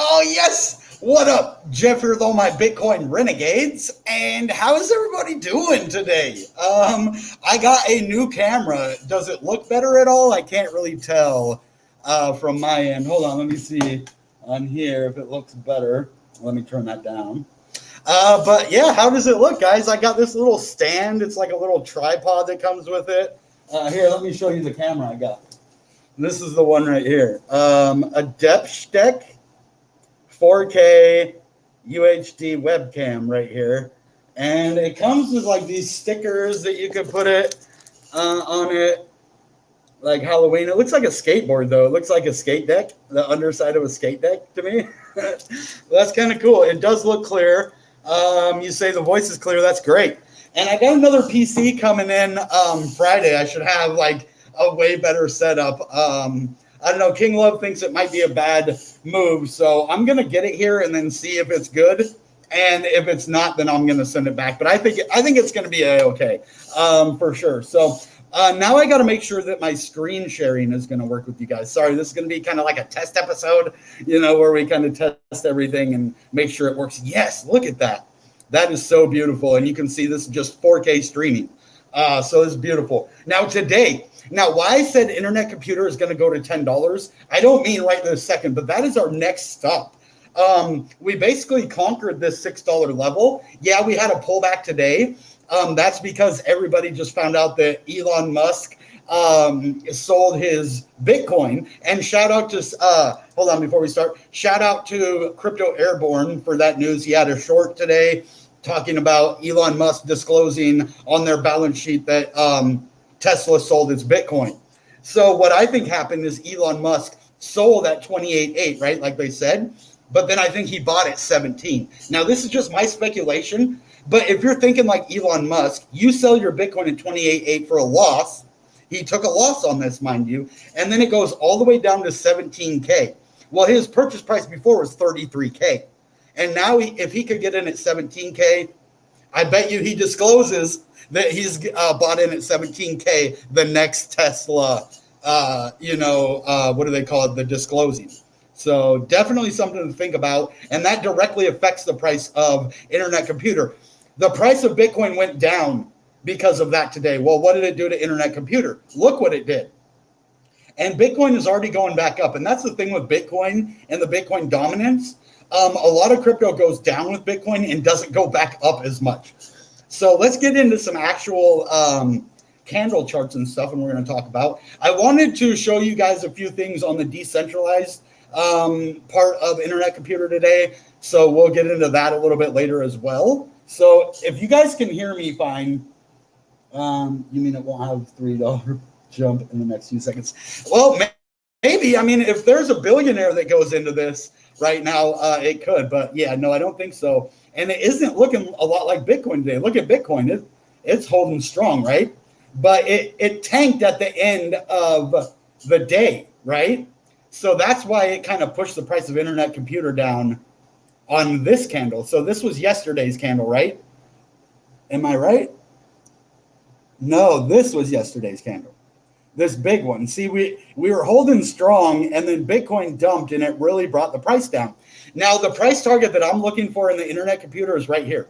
Oh, yes. What up? Jeff here with all my Bitcoin renegades. And how is everybody doing today? I got a new camera. Does it look better at all? I can't really tell from my end. Hold on. Let me see on here if it looks better. Let me turn that down. But yeah, how does it look, guys? I got this little stand. It's like a little tripod that comes with it. Here, let me show you the camera I got. This is the one right here. A Depth 4K UHD webcam right here. And it comes with like these stickers that you could put it on it, like Halloween. It looks like a skateboard, though. It looks like a skate deck, the underside of a skate deck to me. That's kind of cool. It does look clear. You say the voice is clear. That's great. And I got another PC coming in Friday. I should have like a way better setup. I don't know. King Love thinks it might be a bad move, so I'm gonna get it here and then see if it's good. And if it's not, then I'm gonna send it back. But I think it's gonna be okay for sure. So now I got to make sure that my screen sharing is gonna work with you guys. Sorry, this is gonna be kind of like a test episode, where we kind of test everything and make sure it works. Yes, look at that. That is so beautiful, and you can see this is just 4K streaming. So it's beautiful. Now, why I said internet computer is going to go to $10, I don't mean right this second, but that is our next stop. We basically conquered this $6 level. Yeah, we had a pullback today. That's because everybody just found out that Elon Musk sold his Bitcoin. And shout out to, hold on before we start, shout out to Crypto Airborne for that news. He had a short today talking about Elon Musk disclosing on their balance sheet that Tesla sold its Bitcoin. So what I think happened is Elon Musk sold at 28.8, right? Like they said. But then I think he bought at 17. Now, this is just my speculation. But if you're thinking like Elon Musk, you sell your Bitcoin at 28.8 for a loss. He took a loss on this, mind you. And then it goes all the way down to 17K. Well, his purchase price before was 33K. And now if he could get in at 17K, I bet you he discloses that he's bought in at 17K the next Tesla, what do they call it? The disclosing. So definitely something to think about. And that directly affects the price of internet computer. The price of Bitcoin went down because of that today. Well, what did it do to internet computer? Look what it did. And Bitcoin is already going back up. And that's the thing with Bitcoin and the Bitcoin dominance. A lot of crypto goes down with Bitcoin and doesn't go back up as much. So let's get into some actual candle charts and stuff, and we're going to talk about. I wanted to show you guys a few things on the decentralized part of internet computer today. So we'll get into that a little bit later as well. So if you guys can hear me fine, you mean it won't have $3 jump in the next few seconds? Well, maybe. I mean, if there's a billionaire that goes into this right now, it could. But yeah, no, I don't think so. And it isn't looking a lot like Bitcoin today. Look at Bitcoin. It's holding strong, right? But it tanked at the end of the day, right? So that's why it kind of pushed the price of internet computer down on this candle. So this was yesterday's candle, right? Am I right? No, this was yesterday's candle. This big one. See, we were holding strong, and then Bitcoin dumped, and it really brought the price down. Now, the price target that I'm looking for in the internet computer is right here.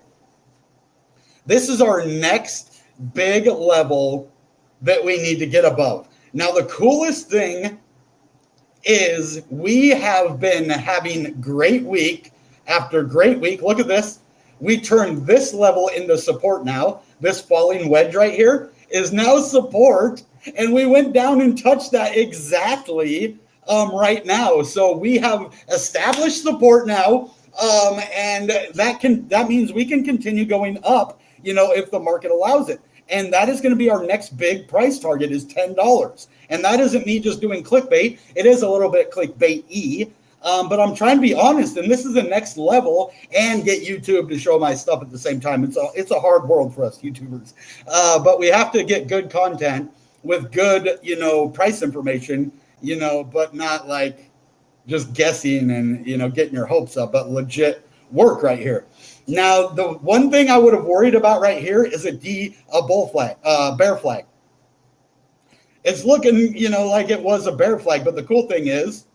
This is our next big level that we need to get above. Now, the coolest thing is we have been having great week after great week. Look at this. We turned this level into support now. This falling wedge right here is now support. And we went down and touched that exactly right now. So we have established support now. And that means we can continue going up, if the market allows it. And that is going to be our next big price target is $10. And that isn't me just doing clickbait. It is a little bit clickbait-y. But I'm trying to be honest, and this is the next level, and get YouTube to show my stuff at the same time. It's a hard world for us YouTubers. But we have to get good content with good, price information, but not like just guessing and, getting your hopes up, but legit work right here. Now, the one thing I would have worried about right here is a bear flag. It's looking, like it was a bear flag, but the cool thing is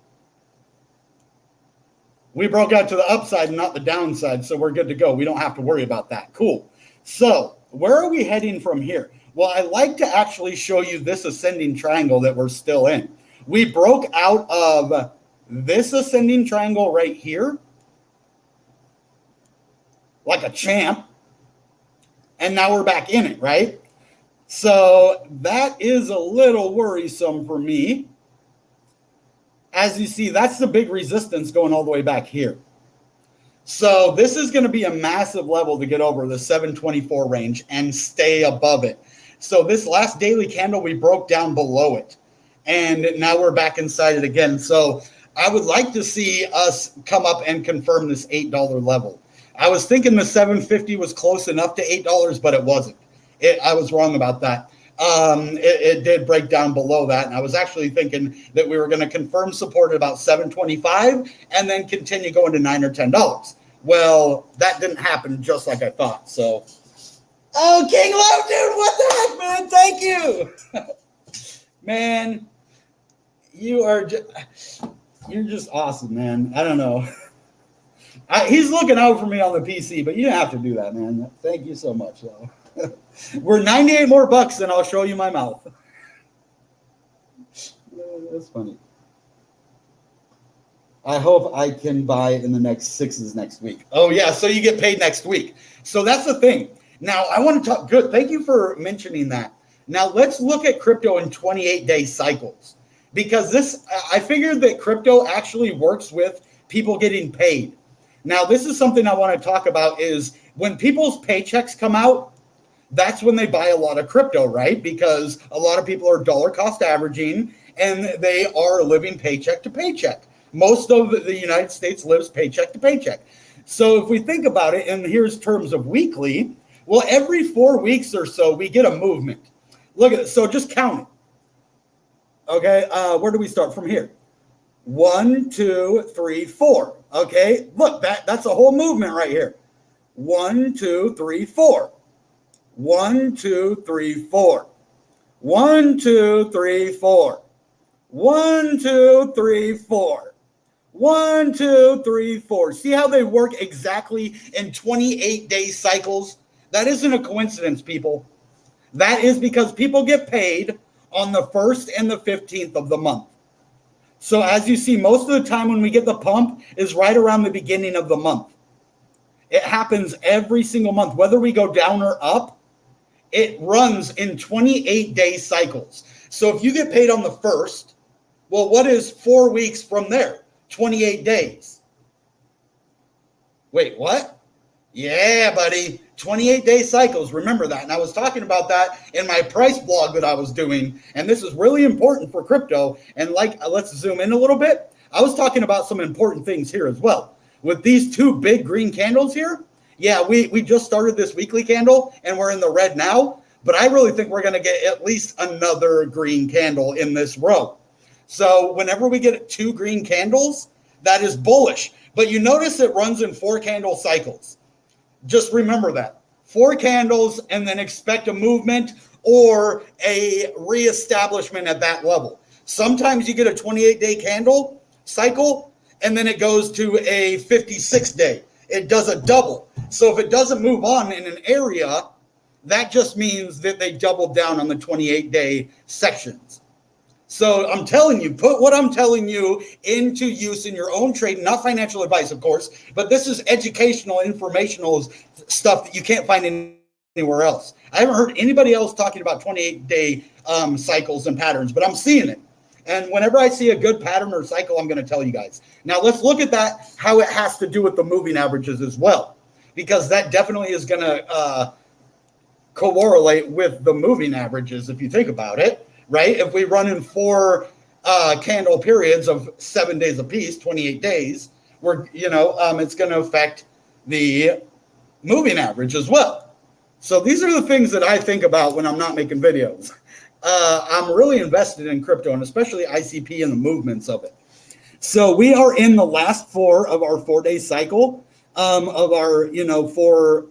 We broke out to the upside and not the downside, so we're good to go. We don't have to worry about that. Cool. So where are we heading from here? Well, I like to actually show you this ascending triangle that we're still in. We broke out of this ascending triangle right here like a champ, and now we're back in it, right? So that is a little worrisome for me. As you see, that's the big resistance going all the way back here. So this is going to be a massive level to get over the 724 range and stay above it. So this last daily candle, we broke down below it. And now we're back inside it again. So I would like to see us come up and confirm this $8 level. I was thinking the 750 was close enough to $8, but it wasn't. I was wrong about that. It did break down below that, and I was actually thinking that we were going to confirm support at about 725 and then continue going to $9 or $10. Well, that didn't happen just like I thought. So, oh, King Love, dude, what the heck, man? Thank you, man. You're just awesome, man. I don't know. He's looking out for me on the PC, but you don't have to do that, man. Thank you so much, though. We're 98 more bucks, and I'll show you my mouth. That's funny. I hope I can buy in the next 6s next week. Oh, yeah, so you get paid next week. So that's the thing. Now, I want to talk. Good. Thank you for mentioning that. Now, let's look at crypto in 28-day cycles. Because I figured that crypto actually works with people getting paid. Now, this is something I want to talk about is when people's paychecks come out, that's when they buy a lot of crypto, right? Because a lot of people are dollar cost averaging and they are living paycheck to paycheck. Most of the United States lives paycheck to paycheck. So if we think about it, and here's terms of weekly, well, every 4 weeks or so, we get a movement. Look at it. So just count it. Okay, where do we start from here? 1, 2, 3, 4. Okay, look, that's a whole movement right here. 1, 2, 3, 4. 1, 2, 3, 4. 1, 2, 3, 4. 1, 2, 3, 4. 1, 2, 3, 4. See how they work exactly in 28-day cycles? That isn't a coincidence, people. That is because people get paid on the 1st and the 15th of the month. So as you see, most of the time when we get the pump is right around the beginning of the month. It happens every single month, whether we go down or up. It runs in 28-day cycles. So if you get paid on the 1st, well, what is 4 weeks from there? 28 days. Wait, what? Yeah, buddy. 28-day cycles. Remember that. And I was talking about that in my price blog that I was doing. And this is really important for crypto. And let's zoom in a little bit. I was talking about some important things here as well. With these 2 big green candles here, yeah, we just started this weekly candle and we're in the red now, but I really think we're going to get at least another green candle in this row. So whenever we get 2 green candles, that is bullish. But you notice it runs in 4 candle cycles. Just remember that. 4 candles and then expect a movement or a reestablishment at that level. Sometimes you get a 28-day candle cycle and then it goes to a 56-day. It does a double. So if it doesn't move on in an area, that just means that they doubled down on the 28-day sections. So I'm telling you, put what I'm telling you into use in your own trade, not financial advice, of course, but this is educational, informational stuff that you can't find anywhere else. I haven't heard anybody else talking about 28-day cycles and patterns, but I'm seeing it. And whenever I see a good pattern or cycle, I'm going to tell you guys. Now, let's look at that, how it has to do with the moving averages as well, because that definitely is going to correlate with the moving averages if you think about it, right? If we run in 4 candle periods of 7 days apiece, 28 days, it's going to affect the moving average as well. So these are the things that I think about when I'm not making videos. I'm really invested in crypto and especially ICP and the movements of it. So we are in the last 4 of our 4-day cycle of our 4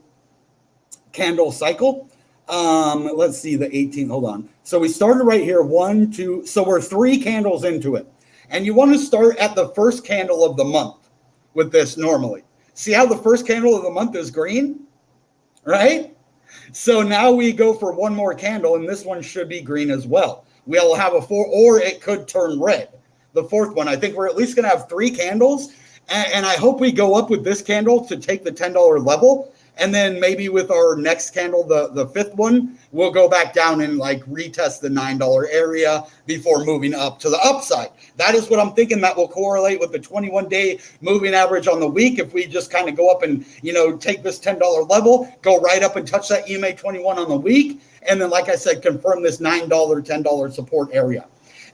candle cycle. Let's see the 18th. Hold on. So we started right here. 1, 2. So we're 3 candles into it, and you want to start at the first candle of the month. with this normally. See how the first candle of the month is green, right? So now we go for one more candle, and this one should be green as well. We'll have a 4, or it could turn red. The fourth one, I think we're at least going to have 3 candles, and I hope we go up with this candle to take the $10 level. And then maybe with our next candle, the fifth one, we'll go back down and like retest the $9 area before moving up to the upside. That is what I'm thinking. That will correlate with the 21-day moving average on the week. If we just kind of go up and, take this $10 level, go right up and touch that EMA 21 on the week. And then, like I said, confirm this $9, $10 support area.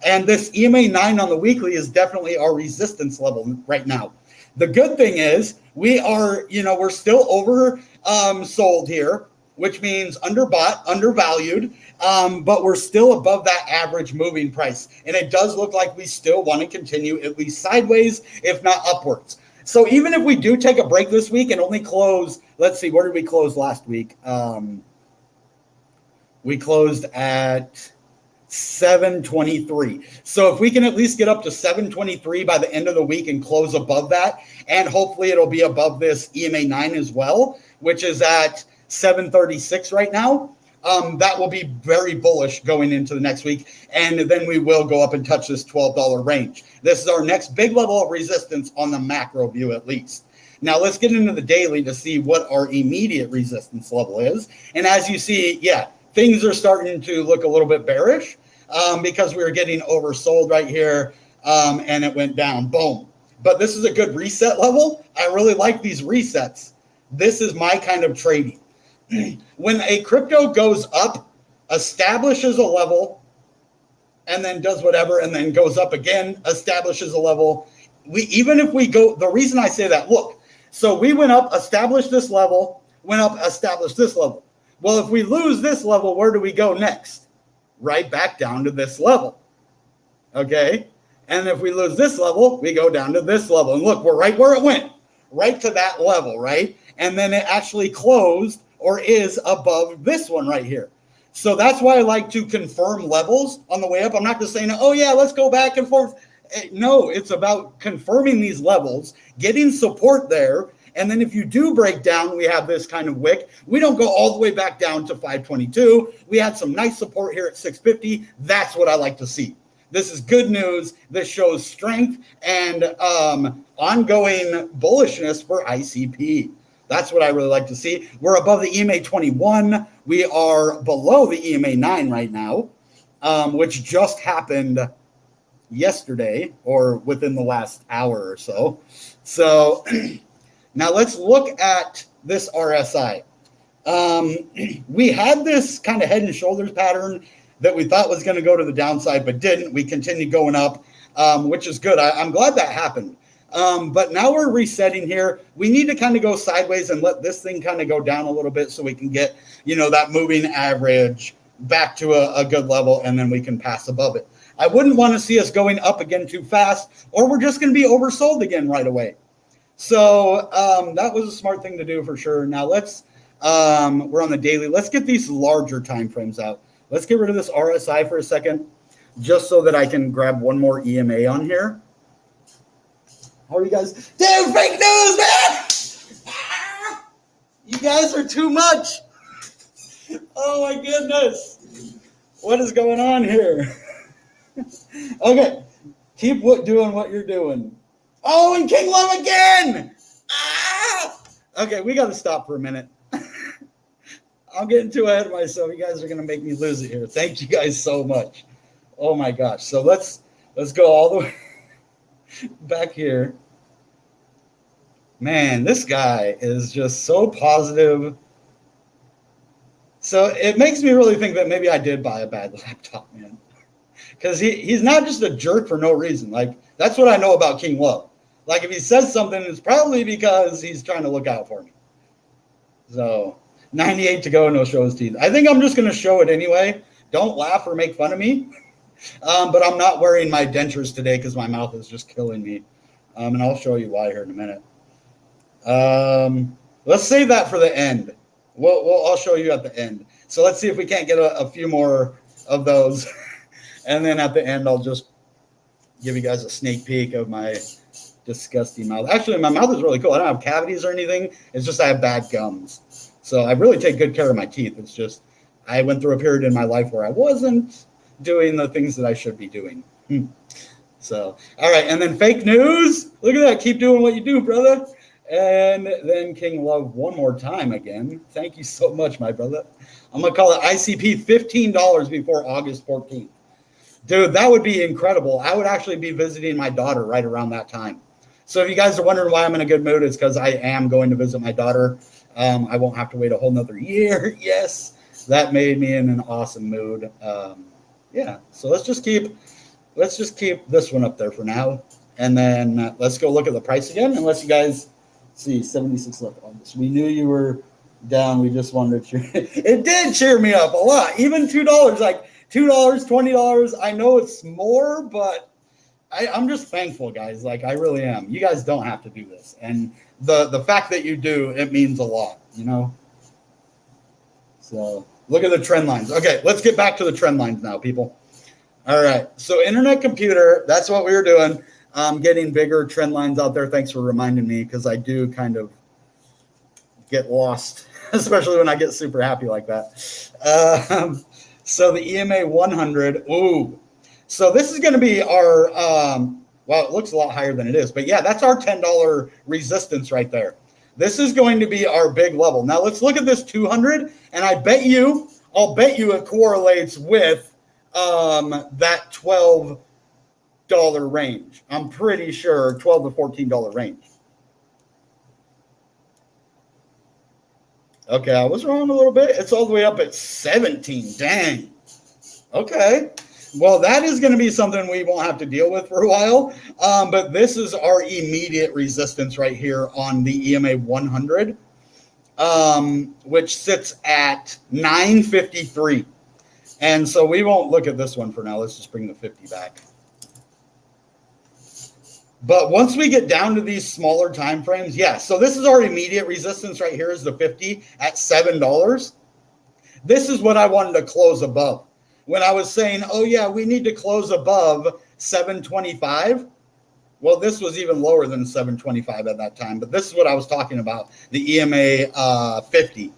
And this EMA 9 on the weekly is definitely our resistance level right now. The good thing is we are, we're still over sold here, which means underbought, undervalued, but we're still above that average moving price. And it does look like we still want to continue at least sideways, if not upwards. So even if we do take a break this week and only close, let's see, where did we close last week? We closed at 723. So if we can at least get up to 723 by the end of the week and close above that, and hopefully it'll be above this EMA 9 as well, which is at 736 right now, that will be very bullish going into the next week. And then we will go up and touch this $12 range. This is our next big level of resistance on the macro view at least. Now let's get into the daily to see what our immediate resistance level is. And as you see, things are starting to look a little bit bearish because we were getting oversold right here and it went down, boom. But this is a good reset level. I really like these resets. This is my kind of trading. When a crypto goes up, establishes a level, and then does whatever, and then goes up again, establishes a level. Even if we go, the reason I say that, look, so we went up, established this level, went up, established this level. Well, if we lose this level, where do we go next? Right back down to this level. Okay? And if we lose this level, we go down to this level. And look, we're right where it went, right to that level, right? And then it actually closed or is above this one right here. So that's why I like to confirm levels on the way up. I'm not just saying, oh yeah, let's go back and forth. No, it's about confirming these levels, getting support there. And then if you do break down, we have this kind of wick. We don't go all the way back down to 522. We had some nice support here at 650. That's what I like to see. This is good news. This shows strength and ongoing bullishness for ICP. That's what I really like to see. We're above the EMA 21. We are below the EMA 9 right now, which just happened yesterday or within the last hour or so. So now let's look at this RSI. We had this kind of head and shoulders pattern that we thought was going to go to the downside, but didn't. We continued going up, which is good. I'm glad that happened. But now we're resetting here. We need to kind of go sideways and let this thing kind of go down a little bit so we can get, that moving average back to a good level, and then we can pass above it. I wouldn't want to see us going up again too fast, or we're just going to be oversold again right away. So that was a smart thing to do for sure. Now let's, we're on the daily. Let's get these larger time frames out. Let's get rid of this RSI for a second, just so that I can grab one more EMA on here. How are you guys? Damn, fake news, man! Ah, you guys are too much. Oh my goodness. What is going on here? Okay, keep doing what you're doing. Oh, and King Love again! Ah! Okay, we got to stop for a minute. I'm getting too ahead of myself. You guys are going to make me lose it here. Thank you guys so much. Oh my gosh. So let's go all the way back here. Man, this guy is just so positive. So it makes me really think that maybe I did buy a bad laptop, man. Because he's not just a jerk for no reason. Like, that's what I know about King Love. Like, if he says something, it's probably because he's trying to look out for me. So 98 to go, no show his teeth. I think I'm just going to show it anyway. Don't laugh or make fun of me. But I'm not wearing my dentures today because my mouth is just killing me. And I'll show you why here in a minute. Let's save that for the end. I'll show you at the end. So let's see if we can't get a few more of those. And then at the end, I'll just give you guys a sneak peek of my disgusting mouth. Actually, my mouth is really cool. I don't have cavities or anything. It's just I have bad gums. So I really take good care of my teeth. It's just I went through a period in my life where I wasn't doing the things that I should be doing. So, all right. And then fake news. Look at that. Keep doing what you do, brother. And then King Love one more time again. Thank you so much, my brother. I'm going to call it ICP $15 before August 14th. Dude, that would be incredible. I would actually be visiting my daughter right around that time. So if you guys are wondering why I'm in a good mood, it's because I am going to visit my daughter. I won't have to wait a whole nother year. Yes, that made me in an awesome mood. Yeah, so let's just keep this one up there for now. And then let's go look at the price again, unless you guys see 76 left on this. We knew you were down. We just wanted to cheer. It did cheer me up a lot. Even $2, like $2, $20. I know it's more, but I'm just thankful, guys. Like, I really am. You guys don't have to do this. And the fact that you do, it means a lot, you know? So look at the trend lines. Okay, let's get back to the trend lines now, people. All right. So internet computer, that's what we were doing. Getting bigger trend lines out there. Thanks for reminding me, because I do kind of get lost, especially when I get super happy like that. So the EMA 100. Ooh. So this is going to be our, well, it looks a lot higher than it is. But yeah, that's our $10 resistance right there. This is going to be our big level. Now let's look at this 200. And I'll bet you it correlates with that $12 range. I'm pretty sure $12 to $14 range. Okay, I was wrong a little bit. It's all the way up at 17. Dang. Okay. Well, that is going to be something we won't have to deal with for a while. But this is our immediate resistance right here on the EMA 100, which sits at 953. And so we won't look at this one for now. Let's just bring the 50 back. But once we get down to these smaller time frames, yeah. So this is our immediate resistance right here is the 50 at $7. This is what I wanted to close above. When I was saying, oh yeah, we need to close above 725. Well, this was even lower than 725 at that time. But this is what I was talking about, the EMA 50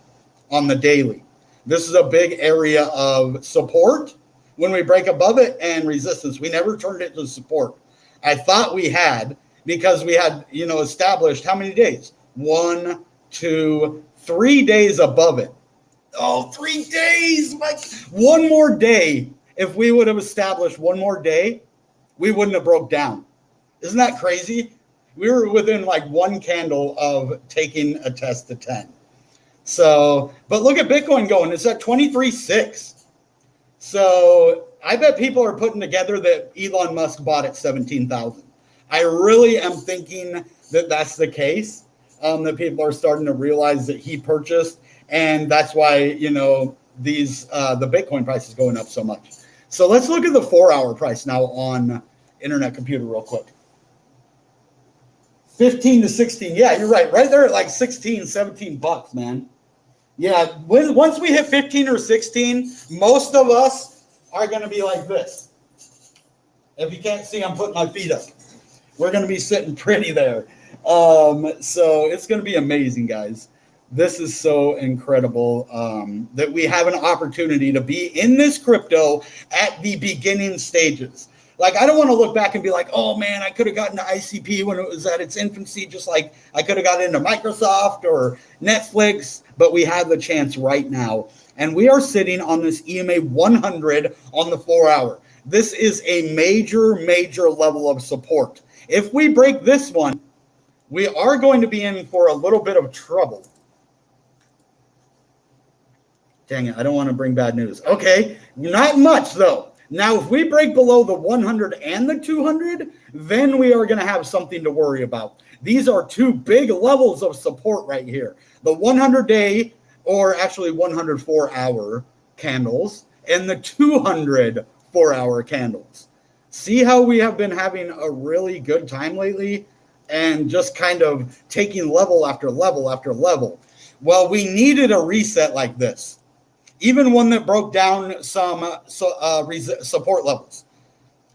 on the daily. This is a big area of support when we break above it, and resistance. We never turned it to support. I thought we had, because we had, established how many days? 1, 2, 3 days above it. Oh, 3 days. Like one more day. If we would have established one more day, we wouldn't have broke down. Isn't that crazy? We were within like one candle of taking a test to 10. So, but look at Bitcoin going. It's at 23.6. So I bet people are putting together that Elon Musk bought at 17,000. I really am thinking that that's the case, that people are starting to realize that he purchased. And that's why, these the Bitcoin price is going up so much. So let's look at the 4-hour price now on Internet Computer real quick. 15 to 16. Yeah, you're right. Right there at like 16, 17 bucks, man. Yeah, once we hit 15 or 16, most of us are going to be like this. If you can't see, I'm putting my feet up. We're going to be sitting pretty there. So it's going to be amazing, guys. This is so incredible that we have an opportunity to be in this crypto at the beginning stages. Like, I don't want to look back and be like, oh, man, I could have gotten to ICP when it was at its infancy, just like I could have gotten into Microsoft or Netflix, but we have the chance right now. And we are sitting on this EMA 100 on the 4-hour. This is a major, major level of support. If we break this one, we are going to be in for a little bit of trouble. Dang it, I don't want to bring bad news. Okay, not much, though. Now, if we break below the 100 and the 200, then we are going to have something to worry about. These are two big levels of support right here. The 100-day, or actually 104-hour candles, and the 200 4-hour candles. See how we have been having a really good time lately and just kind of taking level after level after level. Well, we needed a reset like this. Even one that broke down some support levels.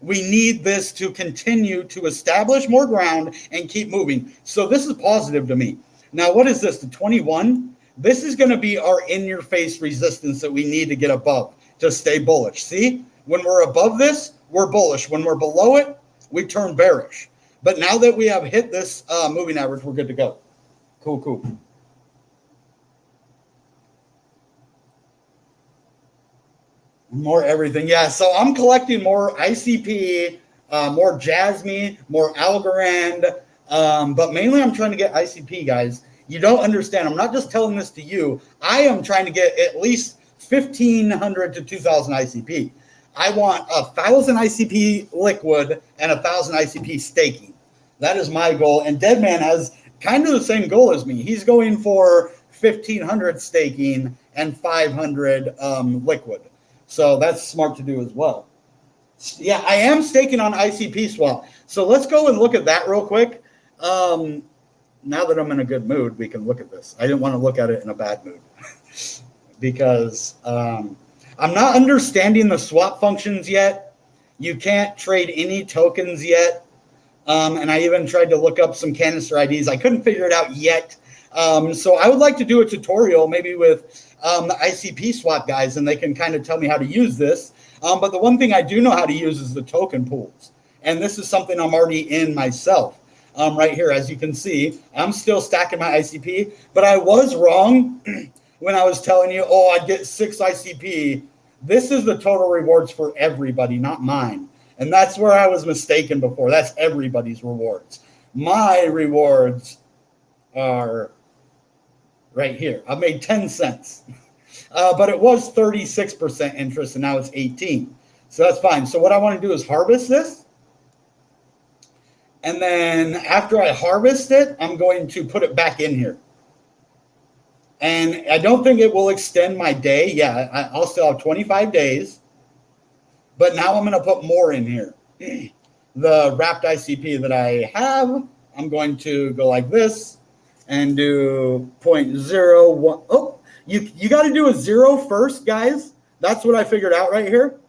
We need this to continue to establish more ground and keep moving. So this is positive to me. Now, what is this? The 21? This is going to be our in-your-face resistance that we need to get above to stay bullish. See, when we're above this, we're bullish. When we're below it, we turn bearish. But now that we have hit this moving average, we're good to go. Cool. More everything. Yeah, so I'm collecting more ICP, more Jasmine, more Algorand, but mainly I'm trying to get ICP, guys. You don't understand. I'm not just telling this to you. I am trying to get at least 1,500 to 2,000 ICP. I want 1,000 ICP liquid and 1,000 ICP staking. That is my goal. And Deadman has kind of the same goal as me. He's going for 1,500 staking and 500 liquid. So that's smart to do as well. Yeah, I am staking on ICP swap. So let's go and look at that real quick. Now that I'm in a good mood, we can look at this. I didn't want to look at it in a bad mood because I'm not understanding the swap functions yet. You can't trade any tokens yet. And I even tried to look up some canister IDs. I couldn't figure it out yet. So I would like to do a tutorial maybe with the ICP swap guys, and they can kind of tell me how to use this. But the one thing I do know how to use is the token pools. And this is something I'm already in myself. Right here, as you can see, I'm still stacking my ICP, but I was wrong when I was telling you, oh, I'd get 6 ICP. This is the total rewards for everybody, not mine. And that's where I was mistaken before. That's everybody's rewards. My rewards are right here. I made 10 cents, but it was 36% interest, and now it's 18. So that's fine. So what I want to do is harvest this. And then after I harvest it, I'm going to put it back in here. And I don't think it will extend my day. Yeah, I'll still have 25 days. But now I'm going to put more in here. The wrapped ICP that I have, I'm going to go like this and do 0.01. Oh, you got to do a 0 first, guys. That's what I figured out right here.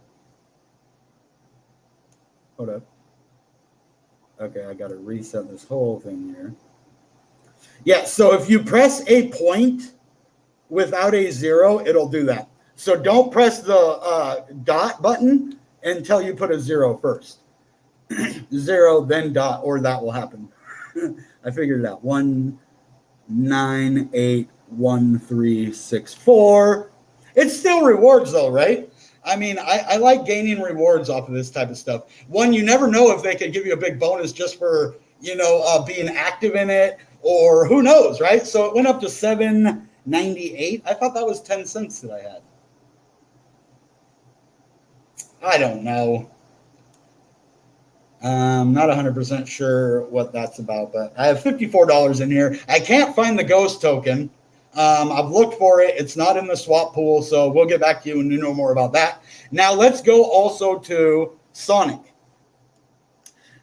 Hold up. Okay, I got to reset this whole thing here. Yeah, so if you press a point without a 0, it'll do that. So don't press the dot button until you put a 0 first. 0, then dot, or that will happen. I figured it out. 1981364. It's still rewards though, right? I mean, I like gaining rewards off of this type of stuff. One, you never know if they could give you a big bonus just for, being active in it, or who knows, right? So it went up to $7.98. I thought that was 10 cents that I had. I don't know. I'm not 100% sure what that's about, but I have $54 in here. I can't find the ghost token. I've looked for it. It's not in the swap pool, so we'll get back to you when you know more about that. Now let's go also to Sonic,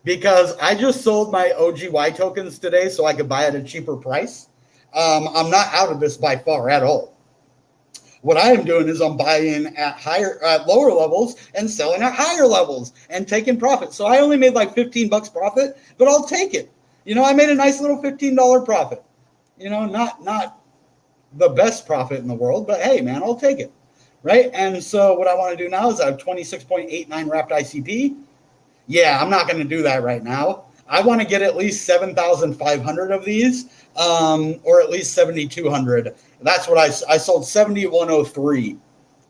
because I just sold my OGY tokens today so I could buy at a cheaper price. I'm not out of this by far at all. What I am doing is I'm buying at lower levels and selling at higher levels and taking profit. So I only made like $15 profit, but I'll take it. I made a nice little $15 profit. Not the best profit in the world, but hey, man, I'll take it, right? And so what I want to do now is I have 26.89 wrapped ICP. Yeah, I'm not going to do that right now. I want to get at least 7,500 of these, or at least 7,200. That's what I sold 7,103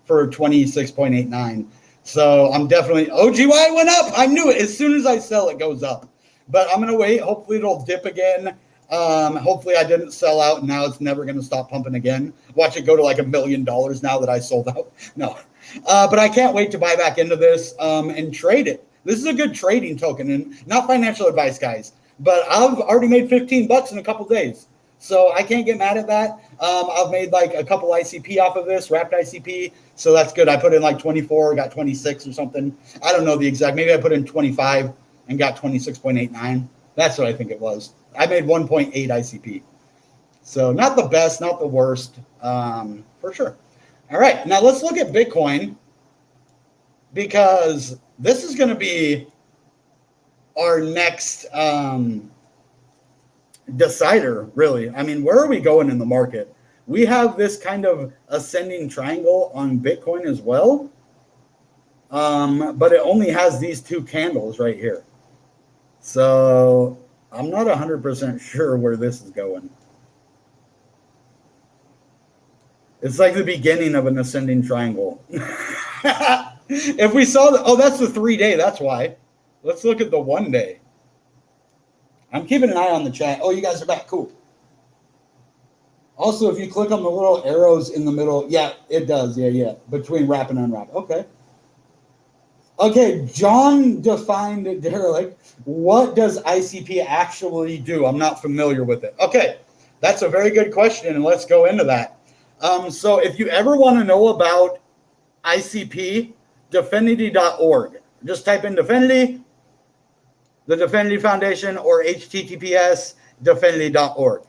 for 26.89. So I'm definitely, OGY went up. I knew it. As soon as I sell, it goes up. But I'm going to wait. Hopefully it'll dip again. Hopefully I didn't sell out, and now it's never going to stop pumping again. Watch it go to like $1 million now that I sold out. No, but I can't wait to buy back into this and trade it. This is a good trading token, and not financial advice, guys, but I've already made $15 in a couple days, so I can't get mad at that. I've made like a couple ICP off of this, wrapped ICP, so that's good. I put in like 24, got 26 or something. I don't know the exact. Maybe I put in 25 and got 26.89. That's what I think it was. I made 1.8 ICP. So not the best, not the worst, for sure. All right, now let's look at Bitcoin, because this is going to be our next decider, really. I mean, where are we going in the market? We have this kind of ascending triangle on Bitcoin as well, but it only has these two candles right here. So I'm not 100% sure where this is going. It's like the beginning of an ascending triangle. If we saw the, oh, that's the 3-day. That's why. Let's look at the 1 day. I'm keeping an eye on the chat. Oh, you guys are back. Cool. Also, if you click on the little arrows in the middle, yeah, it does. Yeah. Between wrap and unwrap. Okay. Okay, John defined it derelict. What does ICP actually do? I'm not familiar with it. Okay, that's a very good question, and let's go into that. So if you ever want to know about ICP, Dfinity.org. Just type in Dfinity, the Dfinity Foundation, or HTTPS, Dfinity.org.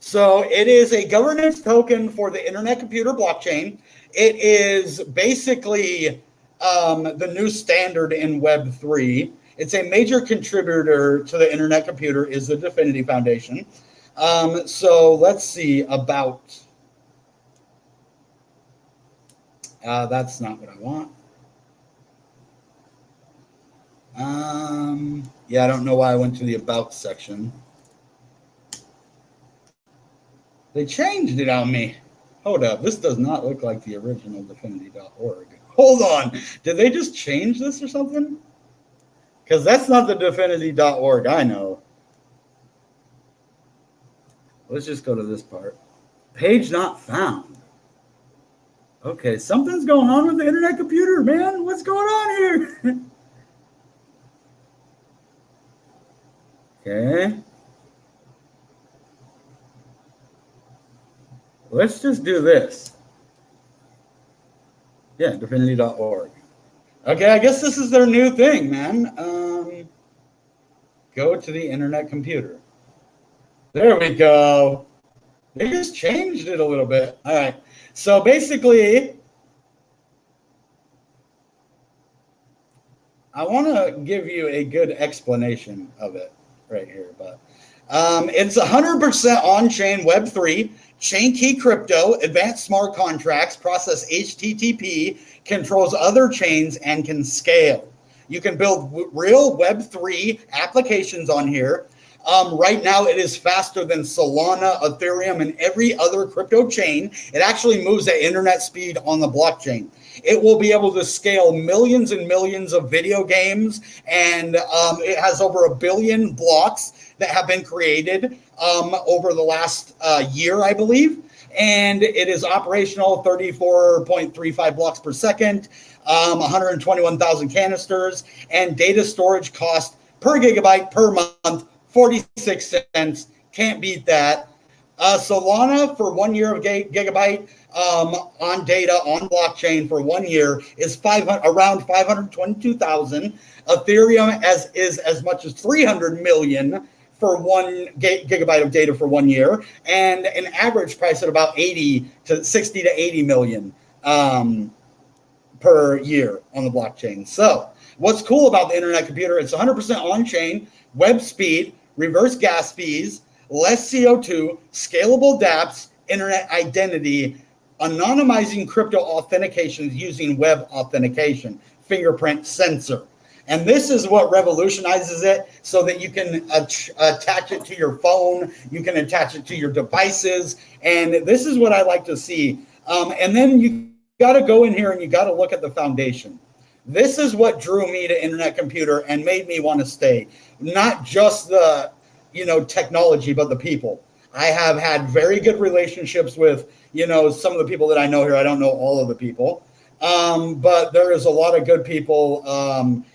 So it is a governance token for the Internet Computer blockchain. It is basically the new standard in Web3. It's a major contributor to the Internet Computer is the Dfinity Foundation. So let's see about... that's not what I want. Yeah, I don't know why I went to the About section. They changed it on me. Hold up. This does not look like the original Dfinity.org. Hold on. Did they just change this or something? Because that's not the Dfinity.org I know. Let's just go to this part. Page not found. Okay, something's going on with the Internet Computer, man. What's going on here? Okay. Let's just do this. Yeah, Dfinity.org. Okay, I guess this is their new thing, man. Go to the Internet Computer. There we go. They just changed it a little bit. All right. So basically, I want to give you a good explanation of it right here, but it's 100% on-chain Web3, chain key crypto, advanced smart contracts, process HTTP, controls other chains, and can scale. You can build real Web3 applications on here. Right now, it is faster than Solana, Ethereum, and every other crypto chain. It actually moves at internet speed on the blockchain. It will be able to scale millions and millions of video games, and it has over 1 billion blocks that have been created over the last year, I believe. And it is operational 34.35 blocks per second, 121,000 canisters, and data storage cost per gigabyte per month, 46 cents. Can't beat that. Solana for 1 year of gigabyte on data on blockchain for 1 year is around 522,000. Ethereum is as much as 300 million for 1 gigabyte of data for 1 year, and an average price at about 60 to 80 million per year on the blockchain. So what's cool about the Internet Computer, it's 100% on-chain, web speed, reverse gas fees, less CO2, scalable dApps, internet identity, anonymizing crypto authentications using web authentication, fingerprint sensor. And this is what revolutionizes it so that you can attach it to your phone, you can attach it to your devices, and this is what I like to see. And then you got to go in here and you got to look at the foundation. This is what drew me to Internet Computer and made me want to stay. Not just the, technology, but the people. I have had very good relationships with, some of the people that I know here. I don't know all of the people. But there is a lot of good people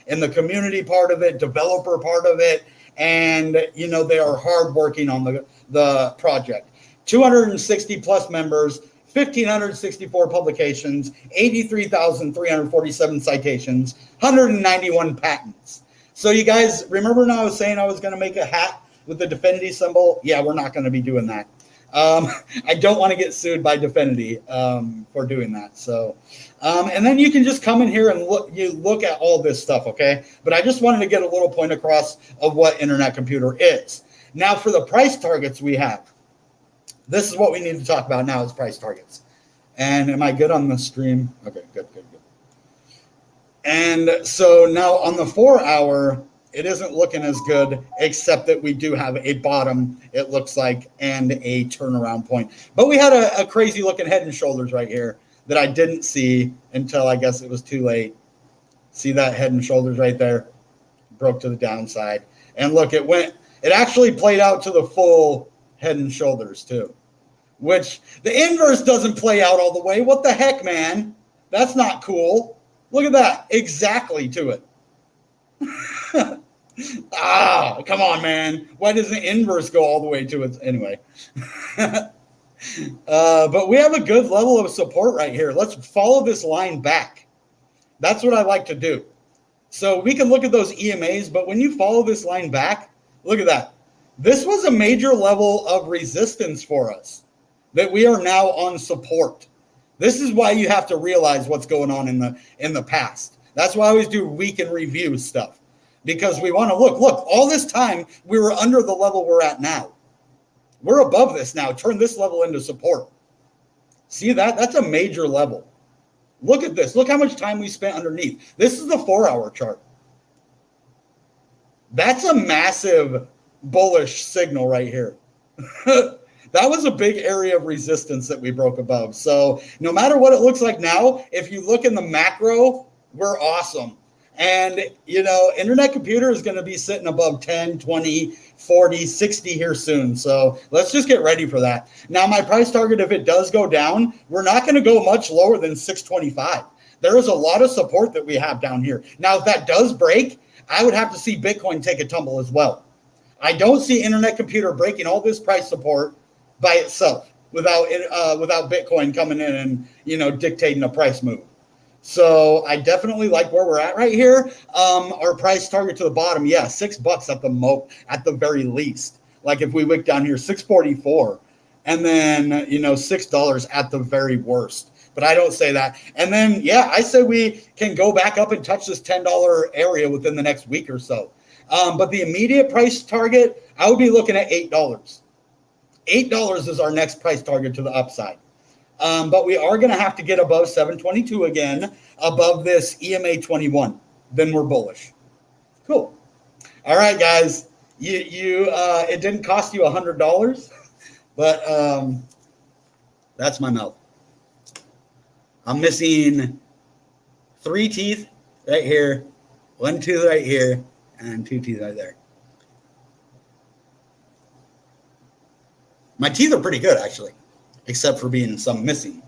in the community part of it, developer part of it, and, they are hardworking on the project. 260 plus members, 1,564 publications, 83,347 citations, 191 patents. So you guys, remember when I was saying I was going to make a hat with the Dfinity symbol? Yeah, we're not going to be doing that. I don't want to get sued by Dfinity for doing that. So, and then you can just come in here and look at all this stuff, okay? But I just wanted to get a little point across of what Internet Computer is. Now, for the price targets we have, this is what we need to talk about now is price targets. And am I good on the stream? Okay, good. And so now on the 4 hour, it isn't looking as good, except that we do have a bottom, it looks like, and a turnaround point. But we had a crazy looking head and shoulders right here that I didn't see until I guess it was too late. See that head and shoulders right there? Broke to the downside. And look, it actually played out to the full head and shoulders too, which the inverse doesn't play out all the way. What the heck, man? That's not cool. Look at that. Exactly to it. Come on, man. Why does the inverse go all the way to it? Anyway. But we have a good level of support right here. Let's follow this line back. That's what I like to do. So we can look at those EMAs, but when you follow this line back, look at that. This was a major level of resistance for us that we are now on support. This is why you have to realize what's going on in the past. That's why I always do week in review stuff, because we want to look, all this time we were under the level we're at now. We're above this now. Turn this level into support. See that? That's a major level. Look at this. Look how much time we spent underneath. This is the 4 hour chart. That's a massive bullish signal right here. That was a big area of resistance that we broke above. So no matter what it looks like now, if you look in the macro, we're awesome. And, Internet Computer is going to be sitting above 10, 20, 40, 60 here soon. So let's just get ready for that. Now, my price target, if it does go down, we're not going to go much lower than 625. There is a lot of support that we have down here. Now, if that does break, I would have to see Bitcoin take a tumble as well. I don't see Internet Computer breaking all this price support by itself without Bitcoin coming in and, dictating a price move. So I definitely like where we're at right here. Our price target to the bottom, yeah, $6 at the very least. Like if we wick down here, 644, and then $6 at the very worst. But I don't say that. And then I say we can go back up and touch this $10 area within the next week or so. But the immediate price target, I would be looking at $8. $8 is our next price target to the upside. But we are going to have to get above 722 again, above this EMA 21. Then we're bullish. Cool. All right, guys. It didn't cost you $100, but that's my mouth. I'm missing 3 teeth right here, 1 tooth right here, and 2 teeth right there. My teeth are pretty good, actually, except for being some missing.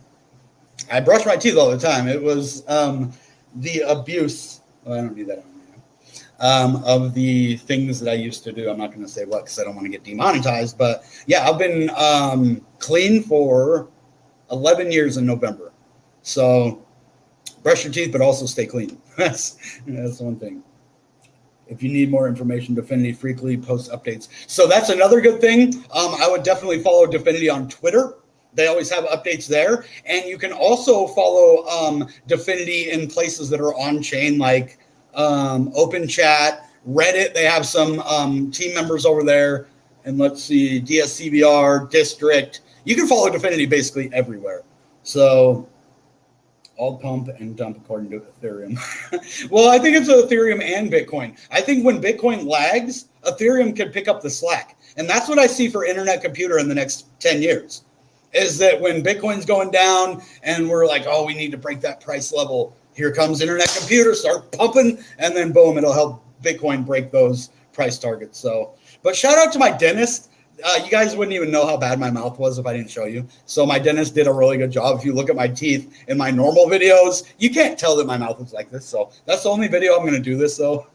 I brush my teeth all the time. It was the abuse. Oh, I don't do that anymore. Of the things that I used to do. I'm not going to say what because I don't want to get demonetized. But yeah, I've been clean for 11 years in November. So brush your teeth, but also stay clean. That's one thing. If you need more information, Dfinity frequently posts updates. So that's another good thing. I would definitely follow Dfinity on Twitter. They always have updates there. And you can also follow Dfinity in places that are on chain, like Open Chat, Reddit. They have some team members over there. And let's see, DSCVR, District. You can follow Dfinity basically everywhere. So all pump and dump according to Ethereum. Well, I think it's Ethereum and Bitcoin. I think when Bitcoin lags, Ethereum could pick up the slack. And that's what I see for Internet Computer in the next 10 years, is that when Bitcoin's going down and we're like, oh, we need to break that price level, here comes Internet Computer, start pumping, and then boom, it'll help Bitcoin break those price targets. So, but shout out to my dentist. You guys wouldn't even know how bad my mouth was if I didn't show you. So my dentist did a really good job. If you look at my teeth in my normal videos, you can't tell that my mouth looks like this. So that's the only video I'm going to do this. So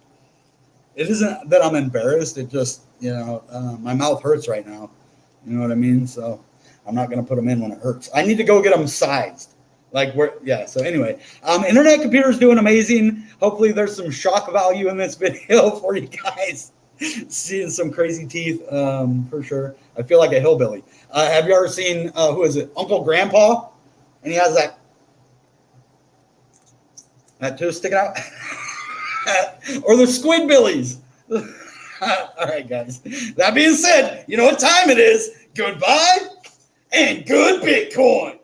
it isn't that I'm embarrassed. It just, my mouth hurts right now. You know what I mean? So I'm not going to put them in when it hurts. I need to go get them sized. So anyway, Internet Computer is doing amazing. Hopefully there's some shock value in this video for you guys. Seeing some crazy teeth, for sure. I feel like a hillbilly. Have you ever seen, who is it? Uncle Grandpa? And he has that tooth sticking out. Or the Squidbillies. All right, guys. That being said, you know what time it is. Goodbye and good Bitcoin.